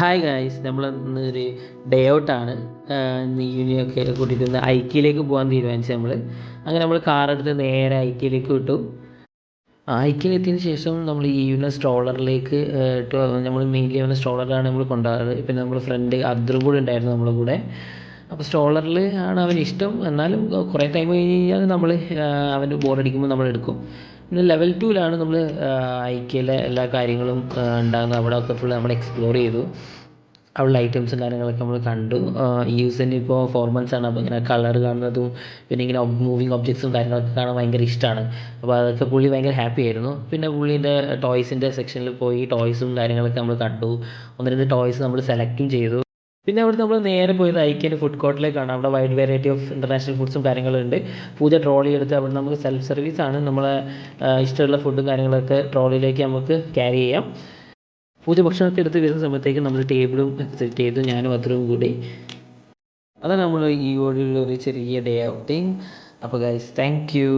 Hi guys, നമ്മൾ ഇന്നൊരു day ഔട്ടാണ്. നീവിനെയൊക്കെ കൂട്ടിയിട്ട് ഒന്ന് ഐക്കിയിലേക്ക് പോകാൻ തീരുമാനിച്ചു നമ്മൾ. അങ്ങനെ നമ്മൾ കാറെടുത്ത് നേരെ ഐക്കിയിലേക്ക് വിട്ടു. ഐക്കിയിലെത്തിയതിന് ശേഷം നമ്മൾ ഈവിനെ സ്ട്രോളറിലേക്ക് നമ്മൾ മെയിൻലി അവനെ സ്ട്രോളറിലാണ് നമ്മൾ കൊണ്ടുപോകാറ്. പിന്നെ നമ്മൾ ഫ്രണ്ട് അദ്രും കൂടെ ഉണ്ടായിരുന്നു നമ്മളെ കൂടെ. അപ്പോൾ സ്ട്രോളറിൽ ആണ് അവന് ഇഷ്ടം. എന്നാലും കുറേ ടൈം കഴിഞ്ഞ് കഴിഞ്ഞാൽ നമ്മൾ അവന് ബോറടിക്കുമ്പോൾ നമ്മൾ എടുക്കും. പിന്നെ ലെവൽ 2ലാണ് നമ്മൾ ഐക്കിയിലെ എല്ലാ കാര്യങ്ങളും ഉണ്ടാകുന്നത്. അവിടെ ഒക്കെ ഫുൾ നമ്മൾ എക്സ്പ്ലോർ ചെയ്തു. അവളുടെ ഐറ്റംസും കാര്യങ്ങളൊക്കെ നമ്മൾ കണ്ടു. യൂസിന് ഇപ്പോൾ 4 months ആണ്. അപ്പോൾ ഇങ്ങനെ കളർ കാണുന്നതും പിന്നെ ഇങ്ങനെ മൂവിങ് ഒബ്ജക്ട്സും കാര്യങ്ങളൊക്കെ കാണാൻ ഭയങ്കര ഇഷ്ടമാണ്. അപ്പോൾ അതൊക്കെ പുള്ളി ഭയങ്കര ഹാപ്പി ആയിരുന്നു. പിന്നെ പുള്ളീൻ്റെ ടോയ്സിൻ്റെ സെക്ഷനിൽ പോയി ടോയ്സും കാര്യങ്ങളൊക്കെ നമ്മൾ കണ്ടു. ഒന്ന് രണ്ട് ടോയ്സ് നമ്മൾ സെലക്റ്റും ചെയ്തു. പിന്നെ അവിടെ നമ്മൾ നേരെ പോയത് ഐക്യൻ്റെ ഫുഡ് കോർട്ടിലേക്കാണ്. അവിടെ വൈഡ് വെറൈറ്റി ഓഫ് ഇൻ്റർനാഷണൽ ഫുഡ്സും കാര്യങ്ങളുണ്ട്. പൂജ ട്രോളി എടുത്ത് അവിടെ നമുക്ക് സെൽഫ് സർവീസാണ്. നമ്മളെ ഇഷ്ടമുള്ള ഫുഡും കാര്യങ്ങളൊക്കെ ട്രോളിയിലേക്ക് നമുക്ക് ക്യാരി ചെയ്യാം. പൂജ ഭക്ഷണമൊക്കെ എടുത്ത് വരുന്ന സമയത്തേക്ക് നമ്മൾ ടേബിളും സെറ്റ് ചെയ്തു, ഞാനും അത്രയും കൂടി. അതാണ് നമ്മൾ ഈ ഒരു ചെറിയ ഡേ ഔട്ടിങ്. അപ്പോൾ ഗൈസ്, താങ്ക് യു.